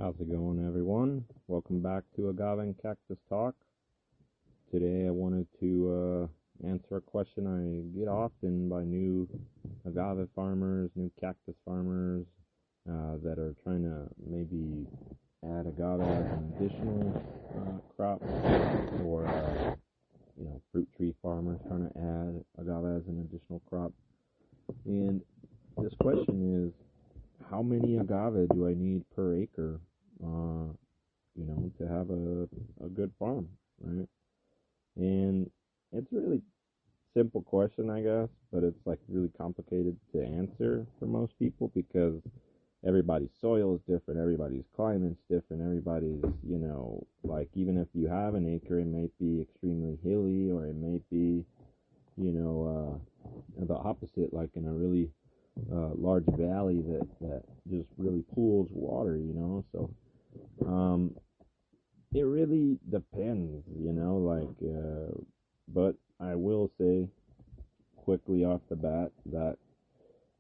How's it going, everyone? Welcome back to Agave and Cactus Talk. Today I wanted to answer a question I get often by new agave farmers, new cactus farmers that are trying to maybe add agave as an additional crop, or fruit tree farmers trying to add agave as an additional crop. And this question is, how many agave do I need per acre, to have a good farm, right? And it's a really simple question, I guess, but it's like really complicated to answer for most people because everybody's soil is different, everybody's climate's different, everybody's, like even if you have an acre, it may be extremely hilly, or it may be, the opposite, like in a really large valley that just really pools water, so it really depends, but I will say quickly off the bat that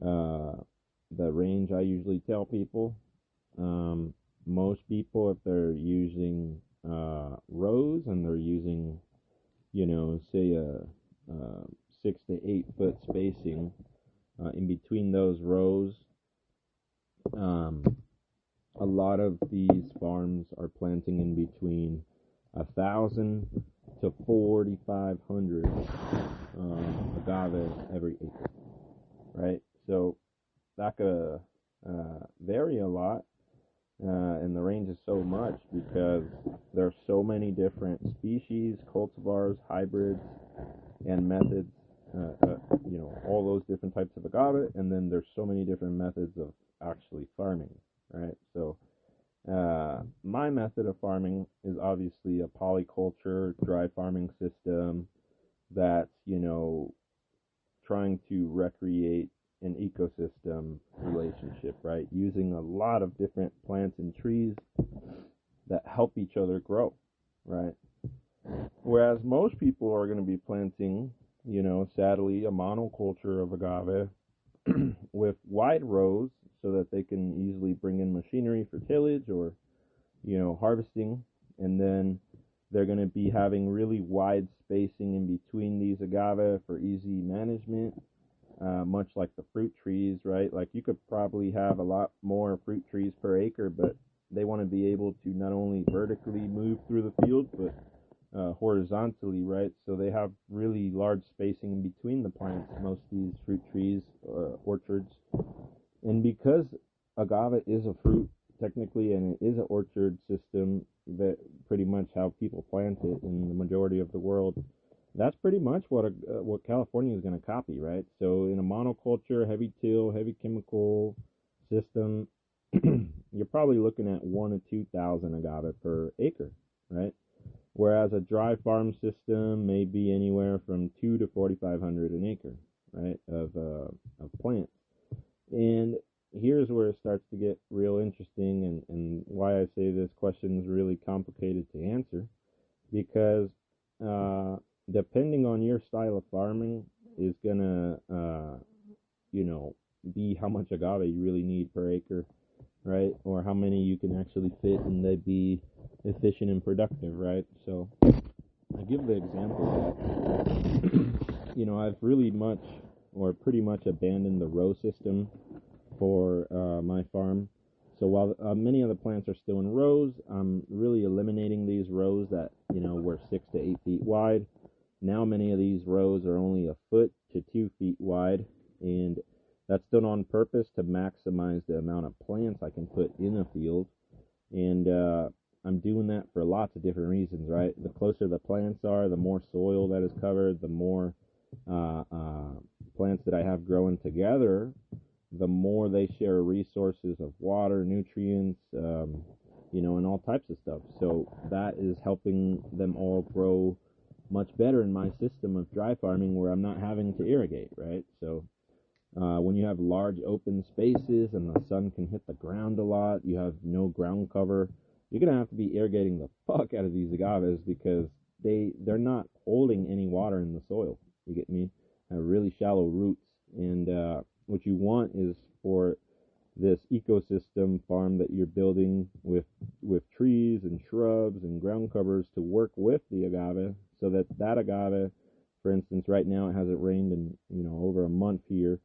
the range I usually tell people, most people, if they're using rows and they're using, say a 6 to 8 foot spacing in between those rows, a lot of these farms are planting in between 1,000 to 4,500 agave every acre, right? So that could vary a lot, and the range is so much because there's so many different species, cultivars, hybrids, and methods, all those different types of agave, and then there's so many different methods of actually farming, right? So my method of farming is obviously a polyculture dry farming system that's, trying to recreate an ecosystem relationship, right? Using a lot of different plants and trees that help each other grow, right? Whereas most people are going to be planting, sadly, a monoculture of agave with wide rows so that they can easily bring in machinery for tillage or, harvesting. And then they're going to be having really wide spacing in between these agave for easy management, much like the fruit trees, right? Like you could probably have a lot more fruit trees per acre, but they want to be able to not only vertically move through the field, but horizontally, right? So they have really large spacing in between the plants, most of these fruit trees, orchards. And because agave is a fruit, technically, and it is an orchard system, that pretty much how people plant it in the majority of the world, that's pretty much what California is going to copy, right? So in a monoculture, heavy till, heavy chemical system, you're probably looking at 1 to 2,000 agave per acre, right? Whereas a dry farm system may be anywhere from 2 to 4,500 an acre, right, of plants. And here's where it starts to get real interesting, and why I say this question is really complicated to answer, because depending on your style of farming is gonna be how much agave you really need per acre, right? Or how many you can actually fit and they be efficient and productive, right? So I give the example that I've really much or pretty much abandoned the row system for my farm. So while many of the plants are still in rows, I'm really eliminating these rows that were 6 to 8 feet wide. Now many of these rows are only 1 foot to 2 feet wide, and that's done on purpose to maximize the amount of plants I can put in a field. And I'm doing that for lots of different reasons, right? The closer the plants are, the more soil that is covered, the more plants that I have growing together, the more they share resources of water, nutrients, and all types of stuff. So that is helping them all grow much better in my system of dry farming, where I'm not having to irrigate, right? So when you have large open spaces and the sun can hit the ground a lot, you have no ground cover, you're going to have to be irrigating the fuck out of these agaves because they're not holding any water in the soil. You get me? Have really shallow roots. And what you want is for this ecosystem farm that you're building with trees and shrubs and ground covers to work with the agave, so that agave, for instance, right now it hasn't rained in over a month here.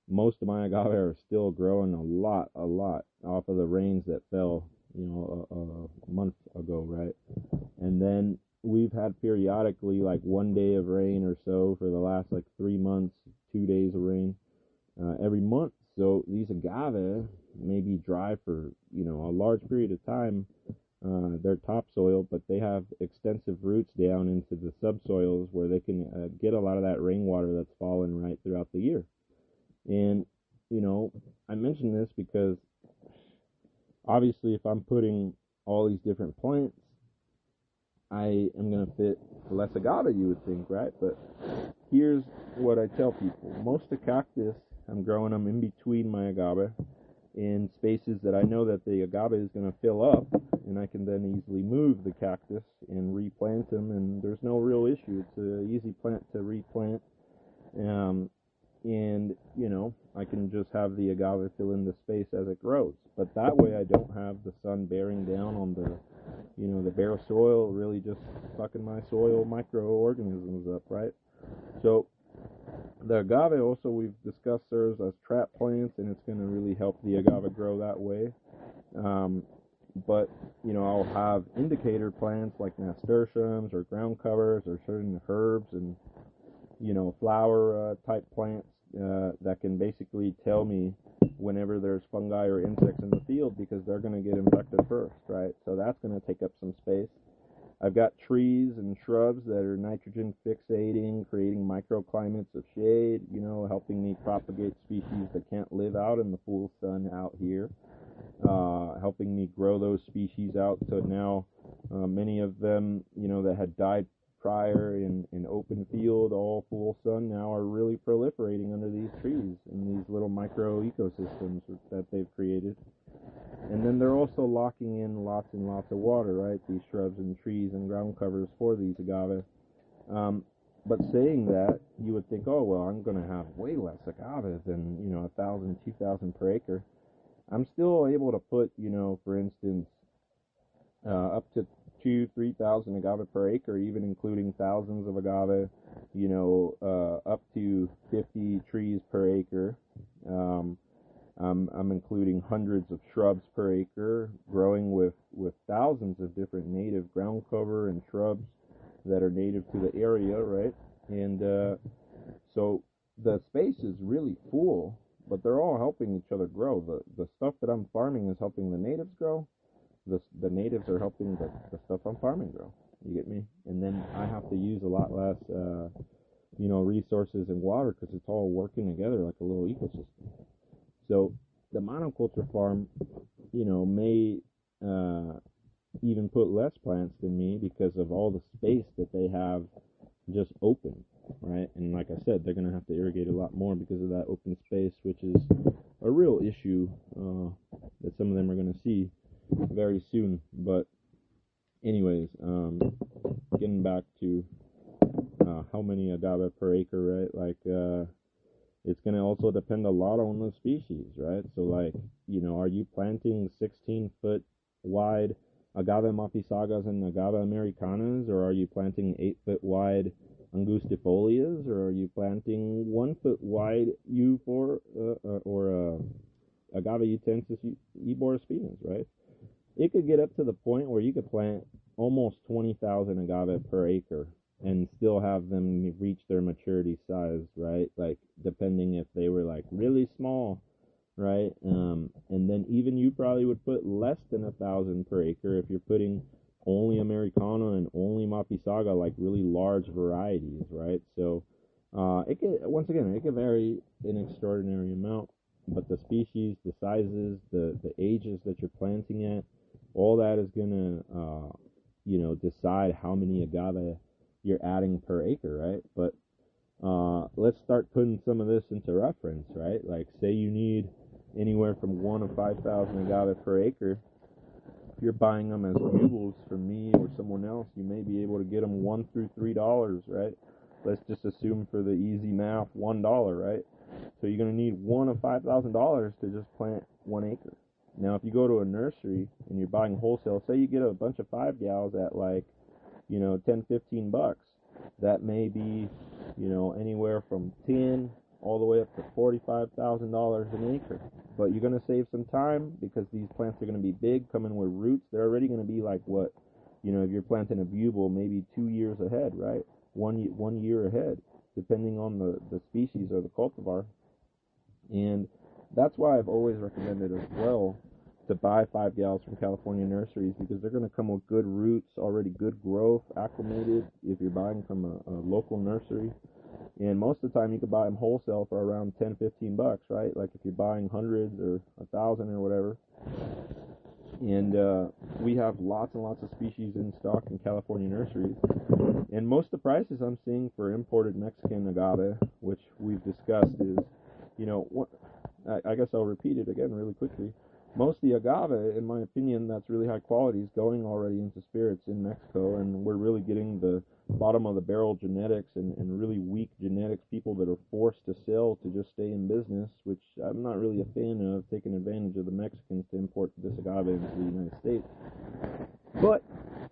Most of my agave are still growing a lot off of the rains that fell a month ago, right? And then we've had periodically like 1 day of rain or so for the last like 3 months, 2 days of rain every month. So these agave may be dry for a large period of time. They're topsoil, but they have extensive roots down into the subsoils where they can get a lot of that rainwater that's fallen right throughout the year. And I mention this because obviously if I'm putting all these different plants, I am going to fit less agave, you would think, right? But here's what I tell people. Most of cactus, I'm growing them in between my agave in spaces that I know that the agave is going to fill up, and I can then easily move the cactus and replant them, and there's no real issue. It's an easy plant to replant. And I can just have the agave fill in the space as it grows. But that way I don't have the sun bearing down on the bare soil, really just sucking my soil microorganisms up, right? So the agave also, we've discussed, serves as trap plants, and it's going to really help the agave grow that way. But I'll have indicator plants like nasturtiums or ground covers or certain herbs and flower type plants that can basically tell me whenever there's fungi or insects in the field, because they're going to get infected first, right? So that's going to take up some space. I've got trees and shrubs that are nitrogen fixating, creating microclimates of shade, helping me propagate species that can't live out in the full sun out here, helping me grow those species out. So now many of them, that had died prior in open field, all full sun, now are really proliferating under these trees in these little micro ecosystems that they've created. And then they're also locking in lots and lots of water, right? These shrubs and trees and ground covers for these agave. But saying that, you would think, oh, well, I'm going to have way less agave than, 1,000, 2,000 per acre. I'm still able to put, for instance, up to 2,000-3,000 agave per acre, even including thousands of agave, up to 50 trees per acre. I'm including hundreds of shrubs per acre, growing with thousands of different native ground cover and shrubs that are native to the area, right? And so the space is really full, but they're all helping each other grow. The stuff that I'm farming is helping the natives grow. The natives are helping the stuff I'm farming grow. You get me? And then I have to use a lot less, resources and water, because it's all working together like a little ecosystem. So the monoculture farm, may even put less plants than me because of all the space that they have just open, right? And like I said, they're going to have to irrigate a lot more because of that open space, which is a real issue that some of them are going to see very soon. But anyways, getting back to how many agave per acre, right? Like it's going to also depend a lot on the species, right? So like, are you planting 16-foot wide agave mapisagas and agave americanas, or are you planting 8-foot wide angustifolias, or are you planting 1-foot wide or agave utensis eborispinas, right? It could get up to the point where you could plant almost 20,000 agave per acre and still have them reach their maturity size, right? Like, depending if they were like really small, right? And then even you probably would put less than 1,000 per acre if you're putting only Americana and only Mapisaga, like really large varieties, right? So it could vary an extraordinary amount, but the species, the sizes, the ages that you're planting at, all that is gonna decide how many agave you're adding per acre, right? But let's start putting some of this into reference, right? Like, say you need anywhere from 1 to 5,000 agave per acre. If you're buying them as bugles from me or someone else, you may be able to get them $1 through $3, right? Let's just assume for the easy math, $1, right? So you're going to need $1,000 of $5,000 to just plant 1 acre. Now, if you go to a nursery and you're buying wholesale, say you get a bunch of 5 gals at like, you know, $10-15, that may be, you know, anywhere from 10 all the way up to $45,000 an acre. But you're going to save some time because these plants are going to be big, coming with roots. They're already going to be like what, you know, if you're planting a bugel, maybe 2 years ahead, right? One year ahead, depending on the species or the cultivar. And that's why I've always recommended as well to buy 5 gals from California nurseries, because they're going to come with good roots, already good growth, acclimated, if you're buying from a local nursery. And most of the time you can buy them wholesale for around $10-15, right? Like if you're buying hundreds or 1,000 or whatever. And we have lots and lots of species in stock in California nurseries. And most of the prices I'm seeing for imported Mexican agave, which we've discussed, is, you know, I guess I'll repeat it again really quickly. Most of the agave, in my opinion, that's really high quality, is going already into spirits in Mexico, and we're really getting the bottom of the barrel genetics and really weak genetics, people that are forced to sell to just stay in business, which I'm not really a fan of, taking advantage of the Mexicans to import this agave into the United States. But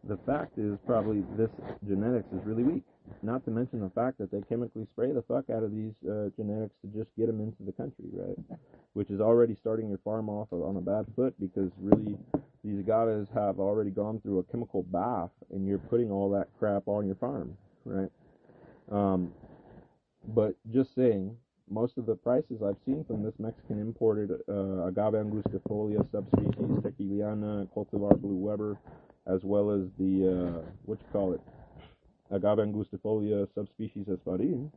the fact is, probably this genetics is really weak. Not to mention the fact that they chemically spray the fuck out of these genetics to just get them into the country, right? Which is already starting your farm off on a bad foot, because really these agaves have already gone through a chemical bath, and you're putting all that crap on your farm, right? But just saying, most of the prices I've seen from this Mexican imported agave angustifolia subspecies, tequiliana, cultivar blue Weber, as well as the agave angustifolia subspecies espadin,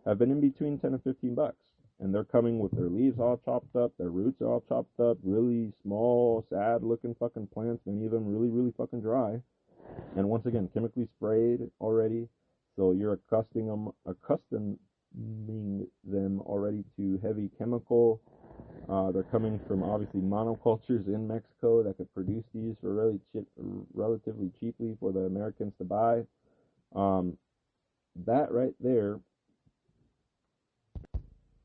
have been in between 10 and $15, and they're coming with their leaves all chopped up, their roots are all chopped up, really small, sad looking fucking plants, many of them really, really fucking dry, and once again, chemically sprayed already, so you're accustoming them already to heavy chemical. They're coming from obviously monocultures in Mexico that could produce these for relatively cheaply for the Americans to buy. That right there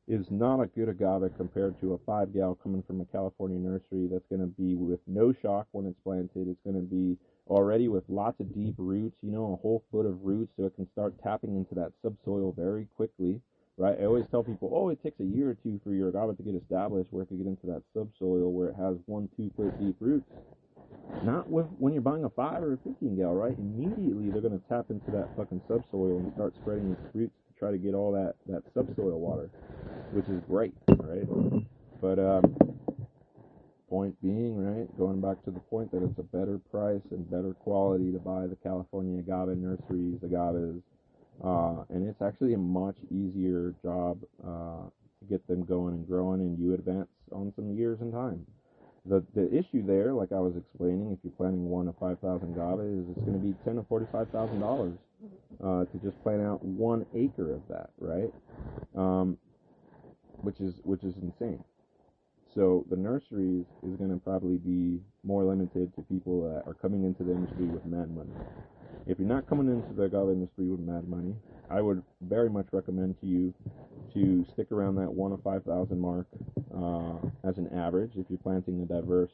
is not a good agave compared to a 5 gal coming from a California nursery that's going to be with no shock when it's planted. It's going to be already with lots of deep roots, you know, a whole foot of roots, so it can start tapping into that subsoil very quickly, right? I always tell people, it takes a year or two for your agave to get established, where it can get into that subsoil where it has 1-2 foot deep roots. Not when you're buying a 5 or a 15 gal, right? Immediately they're going to tap into that fucking subsoil and start spreading its roots to try to get all that subsoil water, which is great, right? But point being, right, going back to the point that it's a better price and better quality to buy the California agave nurseries, agaves, and it's actually a much easier job to get them going and growing, and you advance on some years in time. The issue there, like I was explaining, if you're planting 1 to 5,000 agaves, is it's going to be $10,000 to $45,000 to just plant out 1 acre of that, right? Which is insane. So the nurseries is going to probably be more limited to people that are coming into the industry with mad money. If you're not coming into the agave industry with mad money, I would very much recommend to you to stick around that 1 to 5,000 mark as an average if you're planting a diverse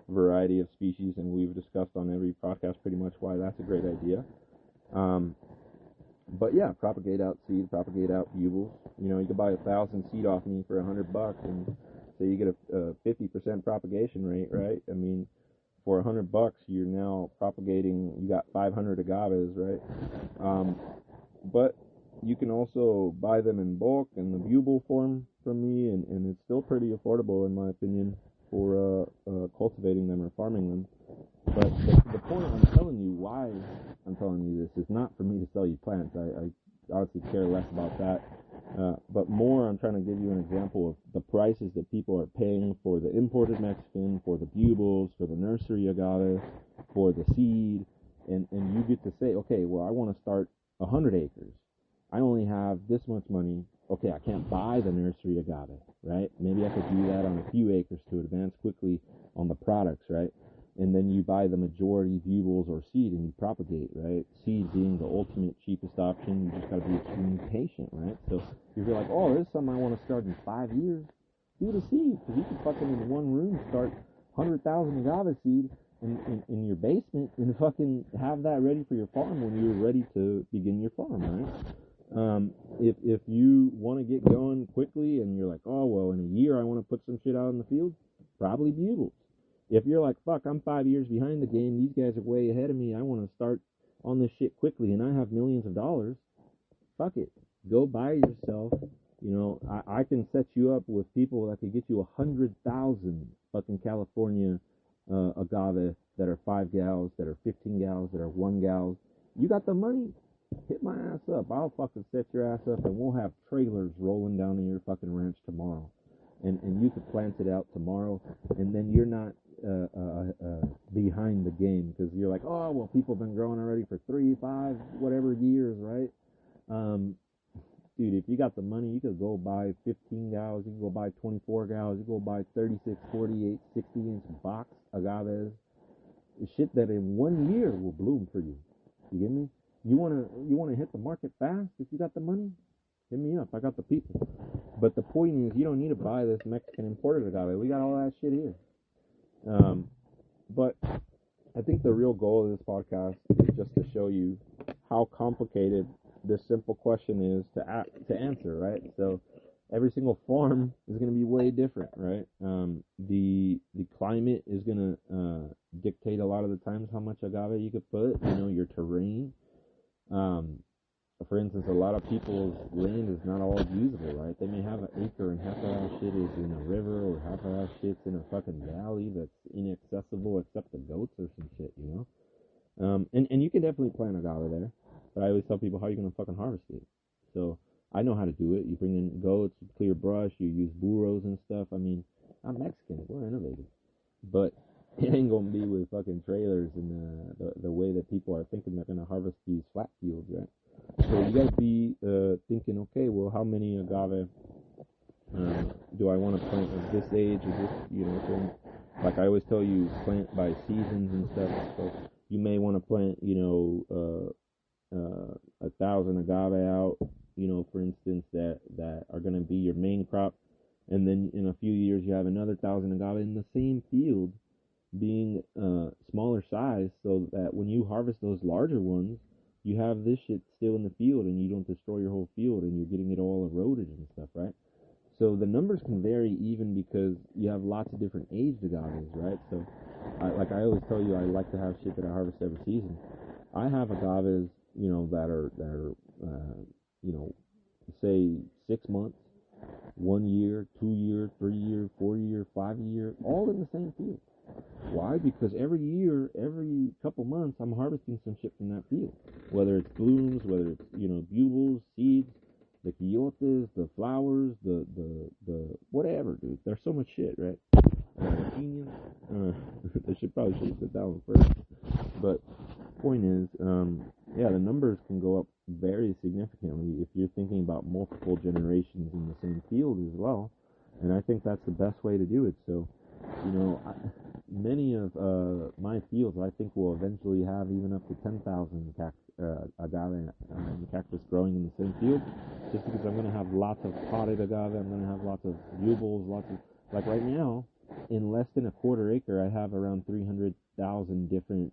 variety of species, and we've discussed on every podcast pretty much why that's a great idea. But yeah, propagate out seed, propagate out bugles. You know, you could buy 1,000 seed off me for $100, and say you get a 50% propagation rate, right? I mean, for $100, you're now propagating. You got 500 agaves, right? But you can also buy them in bulk in the bugle form from me, and it's still pretty affordable in my opinion for cultivating them or farming them. But the point I'm telling you, why I'm telling you this, is not for me to sell you plants. I honestly care less about that. But more, I'm trying to give you an example of the prices that people are paying for the imported Mexican, for the bugles, for the nursery agave, for the seed. And you get to say, okay, well, I want to start 100 acres. I only have this much money. Okay, I can't buy the nursery agave, right? Maybe I could do that on a few acres to advance quickly on the products, right? and then you buy the majority bugles or seed and you propagate, right? Seed being the ultimate cheapest option. You just got to be extremely patient, right? So if you're like, oh, this is something I want to start in 5 years, do the seed, because you can fucking in one room start 100,000 agave seed in your basement and fucking have that ready for your farm when you're ready to begin your farm, right? If you want to get going quickly and you're like, oh, well, in a year I want to put some shit out in the field, probably bugles. If you're like, fuck, I'm 5 years behind the game, these guys are way ahead of me, I want to start on this shit quickly and I have millions of dollars, fuck it. Go buy yourself, you know, I can set you up with people that could get you 100,000 fucking California agave that are 5 gals, that are 15 gals, that are 1 gals. You got the money? Hit my ass up. I'll fucking set your ass up and we'll have trailers rolling down to your fucking ranch tomorrow. And you could plant it out tomorrow, and then you're not behind the game, because you're like, oh, well, people have been growing already for 3, 5, whatever years, right? Dude, if you got the money, you could go buy 15 gals, you can go buy 24 gals, you can go buy 36, 48, 60-inch box agaves. Shit that in 1 year will bloom for you. You get me? You wanna hit the market fast if you got the money? Hit me up. I got the people. But the point is, you don't need to buy this Mexican imported agave. We got all that shit here. But I think the real goal of this podcast is just to show you how complicated this simple question is to answer, right? So every single farm is going to be way different, right? The climate is going to dictate a lot of the times how much agave you could put, you know, your terrain. For instance, a lot of people's land is not all usable, right? They may have an acre and half of that shit is in a river, or half of that shit's in a fucking valley that's inaccessible except the goats or some shit, you know? And you can definitely plant agave there, but I always tell people, how are you going to fucking harvest it? So I know how to do it. You bring in goats, you clear brush, you use burros and stuff. I mean, I'm Mexican, we're innovative. But it ain't going to be with fucking trailers and the way that people are thinking they're going to harvest these flat fields, right? So you got to be thinking, okay, well, how many agave do I want to plant at this age or this, you know, thing? Like I always tell you, plant by seasons and stuff. So you may want to plant, you know, 1,000 agave out, you know, for instance, that are going to be your main crop. And then in a few years, you have another 1,000 agave in the same field being smaller size, so that when you harvest those larger ones, you have this shit still in the field and you don't destroy your whole field and you're getting it all eroded and stuff, right? So the numbers can vary even because you have lots of different aged agaves, right? So like I always tell you, I like to have shit that I harvest every season. I have agaves, you know, that are you know, say 6 months, 1 year, 2 year, 3 year, 4 year, 5 year, all in the same field. Why? Because every year, every couple months, I'm harvesting some shit from that field. Whether it's blooms, whether it's, you know, bugles, seeds, the quiotes, the flowers, the whatever, dude. There's so much shit, right? I should sit down first. But point is, yeah, the numbers can go up very significantly if you're thinking about multiple generations in the same field as well. And I think that's the best way to do it. So, you know, many of my fields, I think, will eventually have even up to 10,000 agave and cactus growing in the same field, just because I'm going to have lots of potted agave, I'm going to have lots of bugles, lots of, like right now, in less than a quarter acre, I have around 300,000 different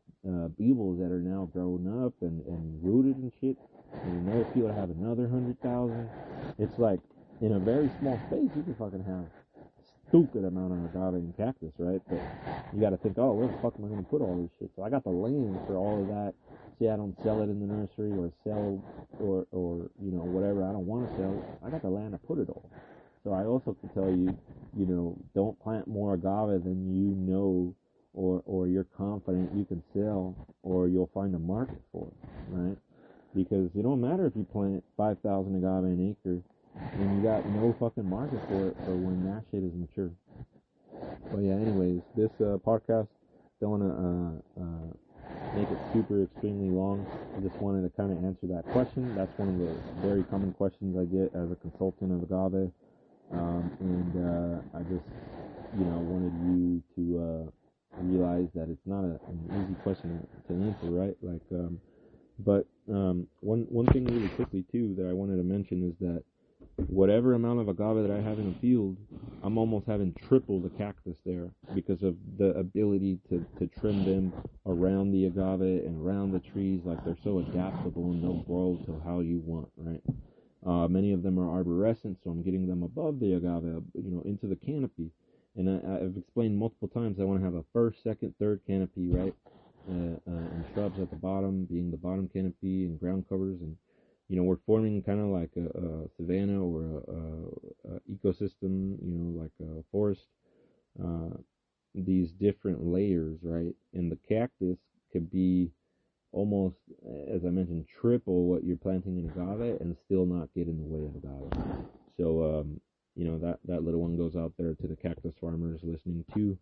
bugles that are now grown up and rooted and shit. In another field, I have another 100,000. It's like, in a very small space, you can fucking have stupid amount of agave and cactus, right? But you got to think, oh, where the fuck am I going to put all this shit? So I got the land for all of that. See, I don't sell it in the nursery or sell or you know, whatever I don't want to sell. I got the land to put it all. So I also can tell you, you know, don't plant more agave than you know or you're confident you can sell or you'll find a market for it, right? Because it don't matter if you plant 5,000 agave an acre and you got no fucking market for it for when that shit is mature. But yeah, anyways, this podcast, don't want to make it super extremely long. I just wanted to kind of answer that question. That's one of the very common questions I get as a consultant of agave. And I just, you know, wanted you to realize that it's not an easy question to answer, right? Like, but one thing really quickly too that I wanted to mention is that whatever amount of agave that I have in a field, I'm almost having triple the cactus there because of the ability to trim them around the agave and around the trees. Like, they're so adaptable and they'll grow to how you want, right? Many of them are arborescent, so I'm getting them above the agave, into the canopy. And I've explained multiple times I want to have a first, second, third canopy, right? And shrubs at the bottom, being the bottom canopy, and ground covers. And we're forming kind of like a savanna or a ecosystem, like a forest. These different layers, right? And the cactus could be almost, as I mentioned, triple what you're planting in agave and still not get in the way of agave. So, that little one goes out there to the cactus farmers listening too.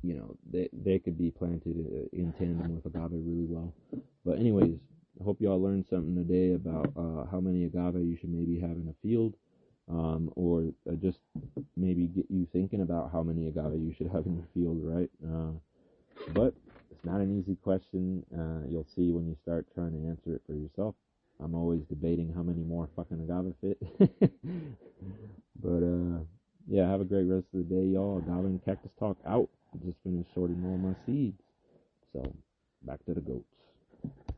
They could be planted in tandem with agave really well. But anyways, I hope y'all learned something today about how many agave you should maybe have in a field, or just maybe get you thinking about how many agave you should have in your field, right? But it's not an easy question. You'll see when you start trying to answer it for yourself. I'm always debating how many more fucking agave fit. But yeah, have a great rest of the day, y'all. Agave and Cactus Talk out. I just finished sorting all my seeds. So, back to the goats.